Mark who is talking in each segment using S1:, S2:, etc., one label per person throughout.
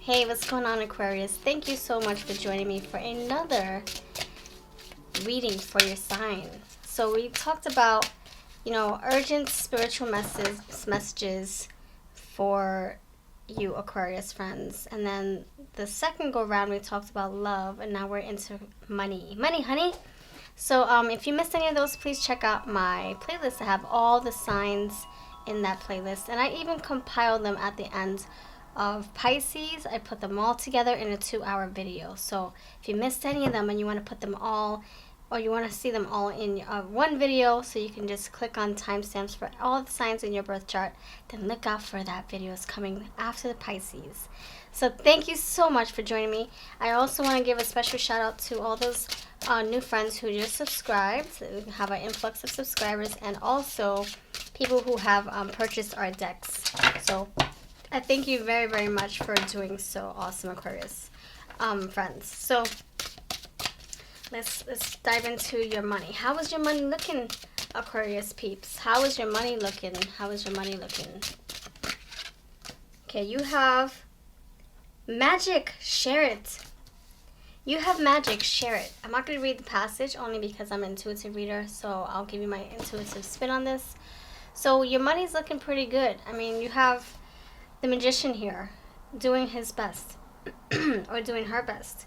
S1: Hey, what's going on, Aquarius? Thank you so much for joining me for another reading for your sign. So we talked about, urgent spiritual messages for you Aquarius friends. And then the second go round we talked about love, and now we're into money. Money, honey. So if you missed any of those, please check out my playlist. I have all the signs in that playlist, and I even compiled them at the end of Pisces. I put them all together in a 2-hour video. So if you missed any of them and you want to put them all, or you want to see them all in one video, so you can just click on timestamps for all the signs in your birth chart, then look out for that video. It's coming after the Pisces. So thank you so much for joining me. I also want to give a special shout out to all those new friends who just subscribed. We have an influx of subscribers, and also people who have purchased our decks. So I thank you very, very much for doing so. Awesome, Aquarius friends. So let's dive into your money. How is your money looking, Aquarius peeps? How is your money looking? How is your money looking? Okay, you have magic. Share it. You have magic. Share it. I'm not going to read the passage only because I'm an intuitive reader, so I'll give you my intuitive spin on this. So your money's looking pretty good. I mean, you have the magician here doing his best or doing her best,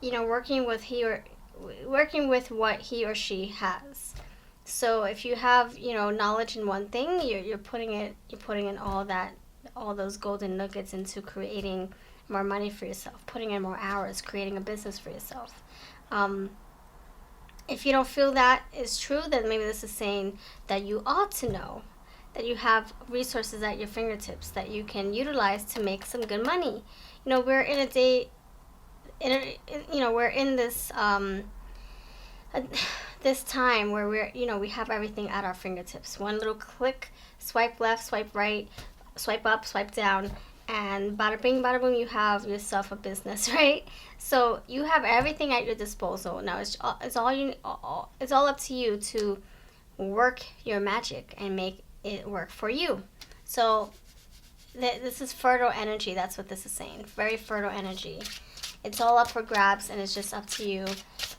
S1: working with what he or she has. So if you have knowledge in one thing, you're putting in all those golden nuggets into creating more money for yourself, putting in more hours, creating a business for yourself. If you don't feel that is true, then maybe this is saying that you ought to know that you have resources at your fingertips that you can utilize to make some good money. We're in a day, we're in this this time where we have everything at our fingertips. One little click, swipe left, swipe right, swipe up, swipe down, and bada bing, bada boom, you have yourself a business, right? So you have everything at your disposal. Now it's all up to you to work your magic and make it work for you. So this is fertile energy. That's what this is saying. Very fertile energy. It's all up for grabs, and it's just up to you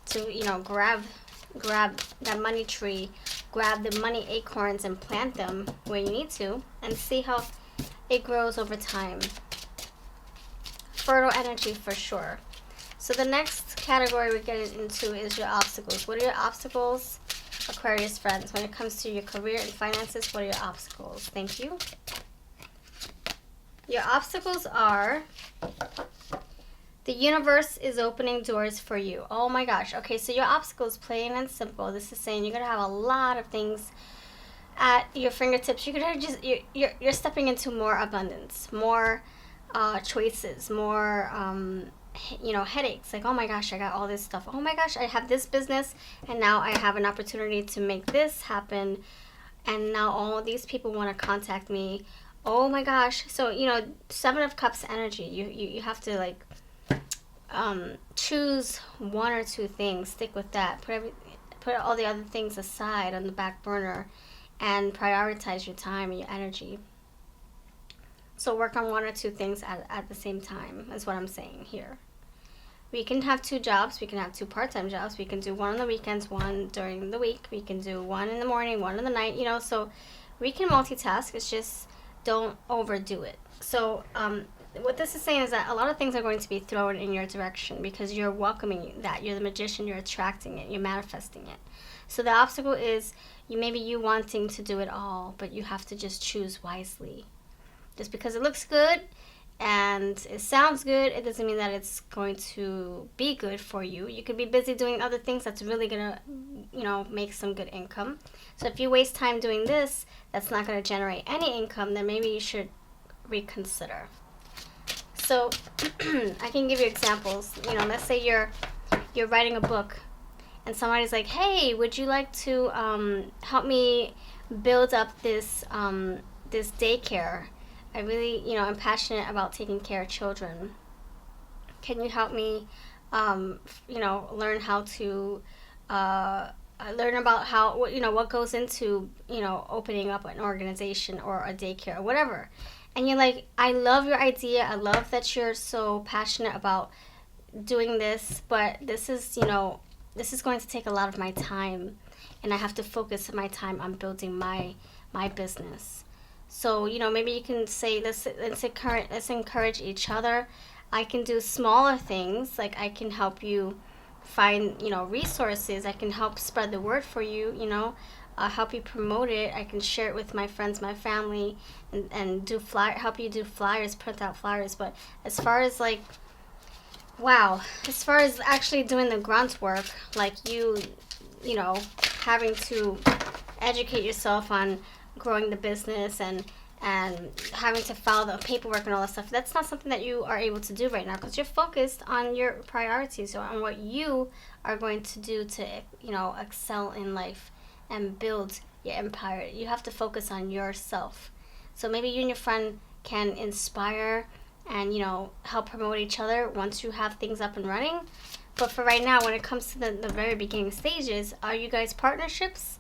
S1: to grab that money tree, grab the money acorns and plant them where you need to, and see how it grows over time. Fertile energy for sure. So the next category we're getting into is your obstacles. What are your obstacles, Aquarius friends? When it comes to your career and finances, what are your obstacles? Thank you. Your obstacles are: the universe is opening doors for you. Oh my gosh. Okay, so your obstacles, plain and simple. This is saying you're going to have a lot of things at your fingertips. You're going to you're stepping into more abundance, more choices, more headaches. Like, oh my gosh, I got all this stuff. Oh my gosh, I have this business, and now I have an opportunity to make this happen, and now all of these people want to contact me. Oh my gosh. So 7 of Cups energy. You have to choose one or two things. Stick with that. Put all the other things aside on the back burner, and prioritize your time and your energy. So work on 1 or 2 things at the same time, is what I'm saying here. We can have 2 jobs. We can have 2 part-time jobs. We can do 1 on the weekends, 1 during the week. We can do 1 in the morning, 1 in the night, so we can multitask. It's just don't overdo it. So what this is saying is that a lot of things are going to be thrown in your direction because you're welcoming that. You're the magician. You're attracting it. You're manifesting it. So the obstacle is you wanting to do it all, but you have to just choose wisely. Just because it looks good and it sounds good, it doesn't mean that it's going to be good for you. You could be busy doing other things that's really going to, make some good income. So if you waste time doing this, that's not going to generate any income, then maybe you should reconsider. So I can give you examples. Let's say you're writing a book, and somebody's like, hey, would you like to help me build up this daycare? I really, I'm passionate about taking care of children. Can you help me, learn how to, learn about what goes into, opening up an organization or a daycare or whatever. and you're like, I love your idea. I love that you're so passionate about doing this, but this is, this is going to take a lot of my time, and I have to focus my time on building my business. So, maybe you can say, let's encourage each other. I can do smaller things, like I can help you find, resources. I can help spread the word for you, help you promote it. I can share it with my friends, my family, and help you do flyers, print out flyers. But as far as as far as actually doing the grunt work, like having to educate yourself on growing the business and having to file the paperwork and all that stuff, that's not something that you are able to do right now, because you're focused on your priorities, or on what you are going to do to excel in life and build your empire. You have to focus on yourself. So maybe you and your friend can inspire and help promote each other once you have things up and running. But for right now, when it comes to the very beginning stages, are you guys partners?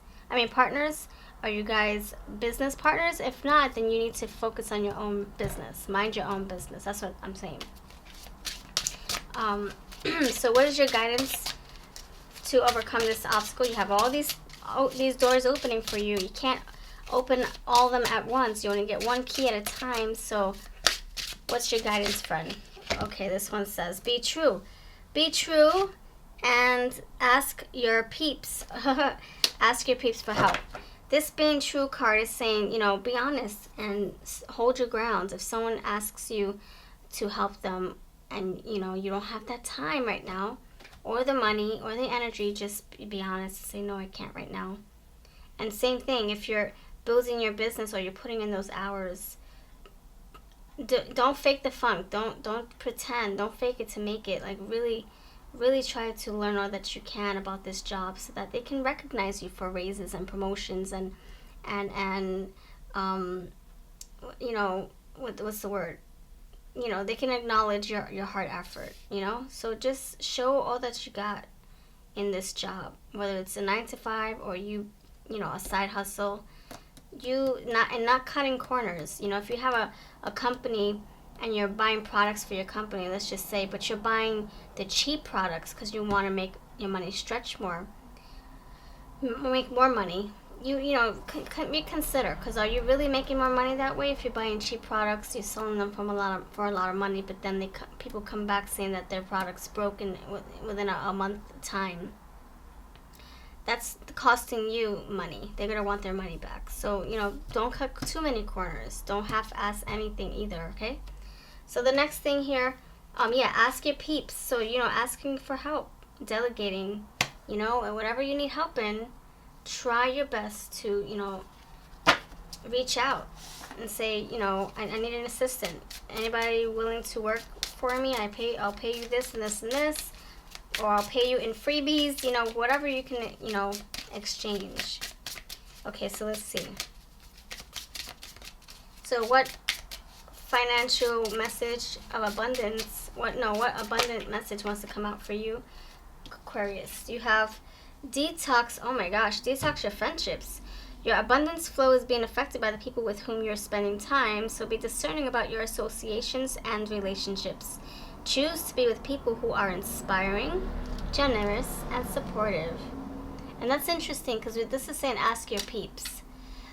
S1: Are you guys business partners? If not, then you need to focus on your own business. Mind your own business. That's what I'm saying. So what is your guidance to overcome this obstacle? You have all these doors opening for you. You can't open all of them at once. You only get one key at a time. So what's your guidance, friend? Okay, this one says, be true. Be true and ask your peeps. Ask your peeps for help. This being true card is saying, be honest and hold your ground. If someone asks you to help them and, you don't have that time right now, or the money or the energy, just be honest and say, no, I can't right now. And same thing, if you're building your business or you're putting in those hours, don't fake the funk. Don't pretend. Don't fake it to make it. Like, really try to learn all that you can about this job, so that they can recognize you for raises and promotions and what's the word? They can acknowledge your hard effort, So just show all that you got in this job, whether it's a 9-to-5 or a side hustle. Not cutting corners. If you have a company and you're buying products for your company, let's just say, but you're buying the cheap products because you want to make your money stretch more, make more money, reconsider, because are you really making more money that way? If you're buying cheap products, you're selling them for a lot of money, but then people come back saying that their product's broken within a month time. That's costing you money. They're going to want their money back. So, don't cut too many corners. Don't half-ass anything either, okay? So the next thing here, ask your peeps. So, asking for help, delegating, and whatever you need help in, try your best to, reach out and say, I need an assistant. Anybody willing to work for me? I'll pay you this and this and this, or I'll pay you in freebies, whatever you can, exchange. Okay, so let's see. So what financial message of abundance, what abundant message wants to come out for you, Aquarius? You have detox. Oh my gosh, detox your friendships. Your abundance flow is being affected by the people with whom you're spending time, so be discerning about your associations and relationships. Choose to be with people who are inspiring, generous, and supportive. And that's interesting, because this is saying ask your peeps.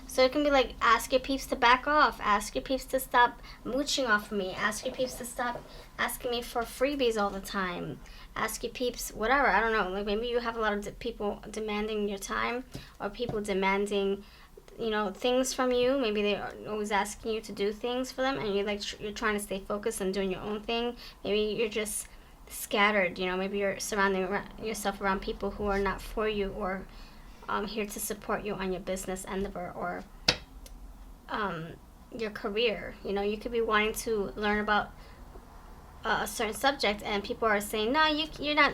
S1: So it can be like, ask your peeps to back off. Ask your peeps to stop mooching off of me. Ask your peeps to stop asking me for freebies all the time. Ask your peeps, whatever. I don't know. Like, maybe you have a lot of people demanding your time, or people demanding, things from you. Maybe they're always asking you to do things for them, and you're trying to stay focused on doing your own thing. Maybe you're just scattered. Maybe you're surrounding yourself around people who are not for you, or here to support you on your business endeavor, or your career. You could be wanting to learn about a certain subject, and people are saying, no, you're not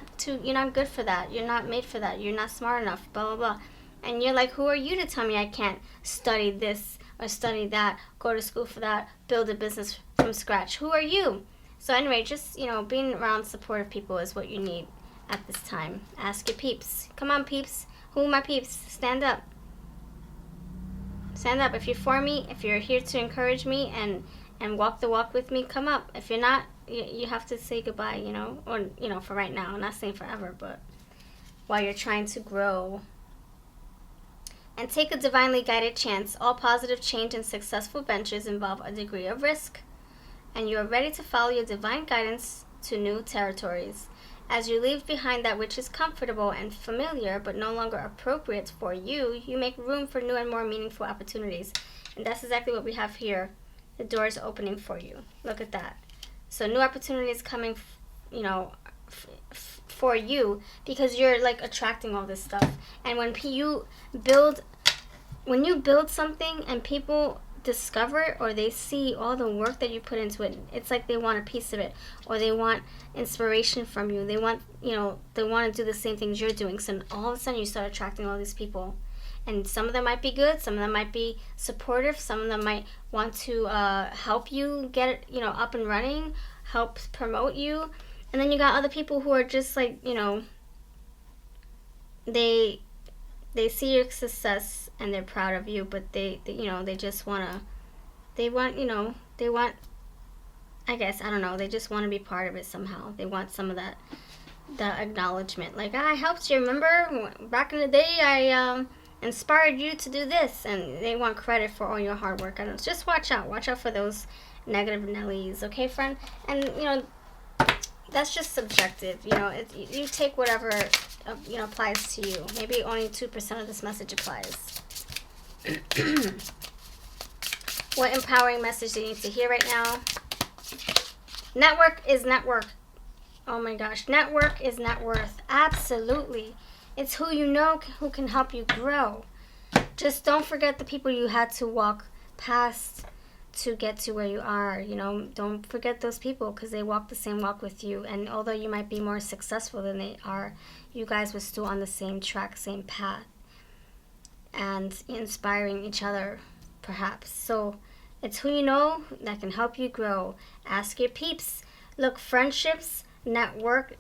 S1: good for that, you're not made for that, you're not smart enough, blah blah blah. And you're like, who are you to tell me I can't study this or study that, go to school for that, build a business from scratch? Who are you? So anyway, just being around supportive people is what you need at this time. Ask your peeps. Come on, peeps. Who are my peeps? Stand up. Stand up. If you're for me, if you're here to encourage me and and walk the walk with me, come up. If you're not, you have to say goodbye, you know, or, you know, for right now. I'm not saying forever, but while you're trying to grow. And take a divinely guided chance. All positive change and successful ventures involve a degree of risk, and you are ready to follow your divine guidance to new territories. As you leave behind that which is comfortable and familiar but no longer appropriate for you, you make room for new and more meaningful opportunities. And that's exactly what we have here. The door is opening for you. Look at that. So new opportunities coming, you know, for you, because you're like attracting all this stuff. And when you build something and people discover it, or they see all the work that you put into it, it's like they want a piece of it, or they want inspiration from you. They want, you know, they want to do the same things you're doing. So all of a sudden you start attracting all these people, and some of them might be good, some of them might be supportive, some of them might want to help you get it, you know, up and running, help promote you. And then you got other people who are just like, you know, they see your success and they're proud of you, but they you know, they just want, I guess, I don't know, they just want to be part of it somehow. They want some of that acknowledgement. Like, I helped you, remember? Back in the day, I inspired you to do this. And they want credit for all your hard work. And just watch out for those negative Nellies, okay, friend? And, you know, that's just subjective. You know, you take whatever, you know, applies to you. Maybe only 2% of this message applies. What empowering message do you need to hear right now? Network is net worth. Oh my gosh. Network is net worth. Absolutely. It's who you know who can help you grow. Just don't forget the people you had to walk past to get to where you are. You know, don't forget those people, because they walk the same walk with you. And although you might be more successful than they are, you guys were still on the same track, same path, and inspiring each other, perhaps. So it's who you know that can help you grow. Ask your peeps. Look, friendships, network,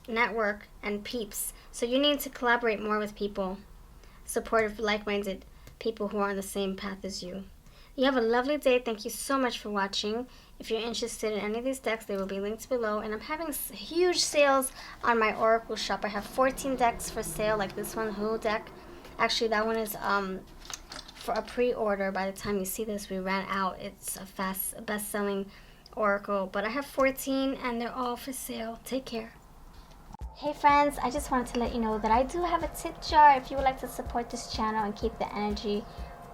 S1: and peeps. So you need to collaborate more with people, supportive, like-minded people who are on the same path as you. You have a lovely day. Thank you so much for watching. If you're interested in any of these decks, they will be linked below. And I'm having huge sales on my Oracle shop. I have 14 decks for sale, like this one, Who deck. Actually, that one is for a pre-order. By the time you see this, we ran out. It's a best-selling Oracle. But I have 14, and they're all for sale. Take care. Hey friends, I just wanted to let you know that I do have a tip jar if you would like to support this channel and keep the energy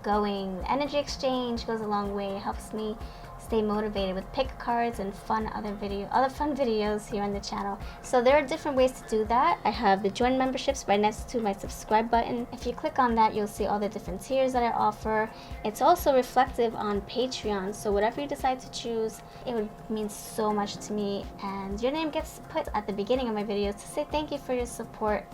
S1: going. The energy exchange goes a long way. It helps me stay motivated with pick cards and other fun videos here on the channel. So there are different ways to do that. I have the join memberships right next to my subscribe button. If you click on that, you'll see all the different tiers that I offer. It's also reflective on Patreon, so whatever you decide to choose, it would mean so much to me, and your name gets put at the beginning of my videos to say thank you for your support.